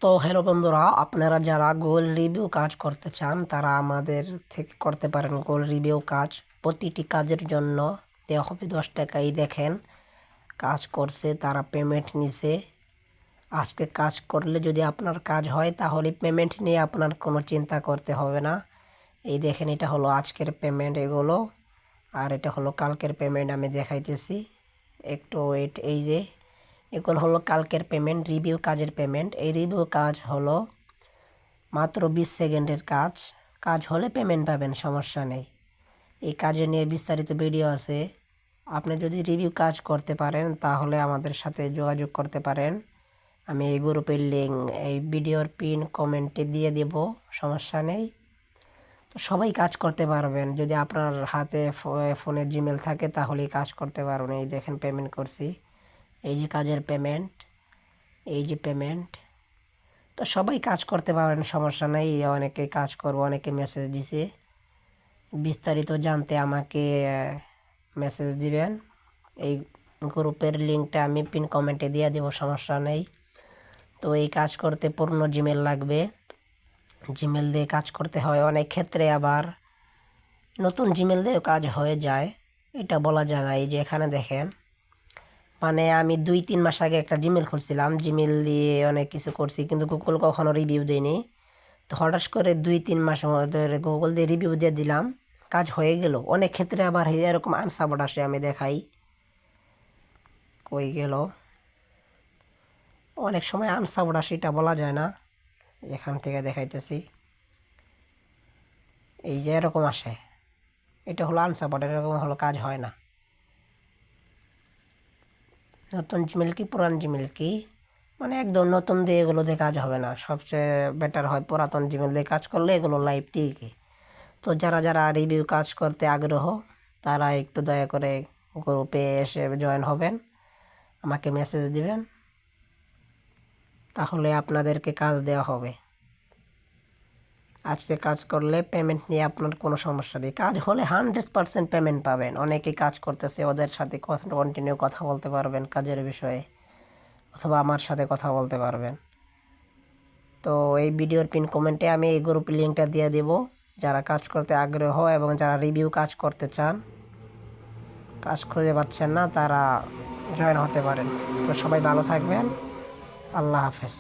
তো হ্যালো বন্ধুরা, আপনারা যারা গোল রিভিউ কাজ করতে চান তারা আমাদের থেকে করতে পারেন গোল রিভিউ কাজ। প্রতিটি কাজের জন্য দেওয়া হবে 10 টাকা। এই দেখেন কাজ করছে, তারা পেমেন্ট নিছে। আজকে কাজ করলে যদি আপনার কাজ হয় তাহলে পেমেন্ট নিয়ে আপনার কোনো চিন্তা করতে হবে না। এই দেখেন, এটা হলো আজকের পেমেন্ট এগুলো, আর এটা হলো কালকের পেমেন্ট। আমি দেখাইতেছি, একটু ওয়েট। এই যে এগুলো হলো কালকের পেমেন্ট, রিভিউ কাজের পেমেন্ট। এই রিভিউ কাজ হলো মাত্র 20 সেকেন্ডের কাজ। কাজ হলে পেমেন্ট পাবেন, সমস্যা নেই। এই কাজে নিয়ে বিস্তারিত ভিডিও আছে। আপনি যদি রিভিউ কাজ করতে পারেন তাহলে আমাদের সাথে যোগাযোগ করতে পারেন। আমি এই গ্রুপের লিঙ্ক এই ভিডিওর পিন কমেন্টে দিয়ে দেব, সমস্যা নেই। তো সবাই কাজ করতে পারবেন। যদি আপনার হাতে ফোনে জিমেল থাকে তাহলেই কাজ করতে পারবেন। এই দেখেন পেমেন্ট করছি, এই যে কাজের পেমেন্ট, এই যে পেমেন্ট। তো সবাই কাজ করতে পারেন, সমস্যা নেই। অনেকে কাজ করবো, অনেকে মেসেজ দিছে। বিস্তারিত জানতে আমাকে মেসেজ দিবেন। এই গ্রুপের লিঙ্কটা আমি পিন কমেন্টে দিয়ে দেবো, সমস্যা নেই। তো এই কাজ করতে পূর্ণ জিমেল লাগবে, জিমেল দিয়ে কাজ করতে হয়। অনেক ক্ষেত্রে আবার নতুন জিমেল দিয়েও কাজ হয়ে যায়, এটা বলা যায় না। এই যে এখানে দেখেন, মানে আমি 2-3 মাস আগে একটা জিমেল খুলছিলাম, জিমেল দিয়ে অনেক কিছু করছি, কিন্তু গুগল কখনো রিভিউ দেয়নি। তো হঠাৎ করে 2-3 মাস ধরে গুগল দিয়ে রিভিউ দিয়ে দিলাম, কাজ হয়ে গেল। অনেক ক্ষেত্রে আবার এরকম আনসাপোর্ট আসে, আমি দেখাই কই গেল। অনেক সময় আনসাপোর্ট আসে, এটা বলা যায় না। এখান থেকে দেখাইতেছি, এই যে এরকম আসে, এটা হলো আনসাপোর্ট, এরকম হলো কাজ হয় না। নতুন জিমেল কি পুরান জিমেল কি, মানে একদম নতুন দিয়ে এগুলো দিয়ে কাজ হবে না। সবচেয়ে বেটার হয় পুরাতন জিমেল দিয়ে কাজ করলে এগুলো লাইভ টিকে। তো যারা যারা রিভিউ কাজ করতে আগ্রহ তারা একটু দয়া করে গ্রুপে এসে জয়েন হবেন, আমাকে মেসেজ দিবেন, তাহলে আপনাদেরকে কাজ দেওয়া হবে। আজকে কাজ করলে পেমেন্ট নিয়ে আপনার কোনো সমস্যা নেই। কাজ হলে 100% পেমেন্ট পাবেন। অনেকে কাজ করতেছে, ওদের সাথে কন্টিনিউ কথা বলতে পারবেন কাজের বিষয়ে, অথবা আমার সাথে কথা বলতে পারবেন। তো এই ভিডিওর পিন কমেন্টে আমি এই গ্রুপ লিঙ্কটা দিয়ে দেব। যারা কাজ করতে আগ্রহ এবং যারা রিভিউ কাজ করতে চান, কাজ খুঁজে পাচ্ছেন না, তারা জয়েন হতে পারেন। তো সবাই ভালো থাকবেন, আল্লাহ হাফেজ।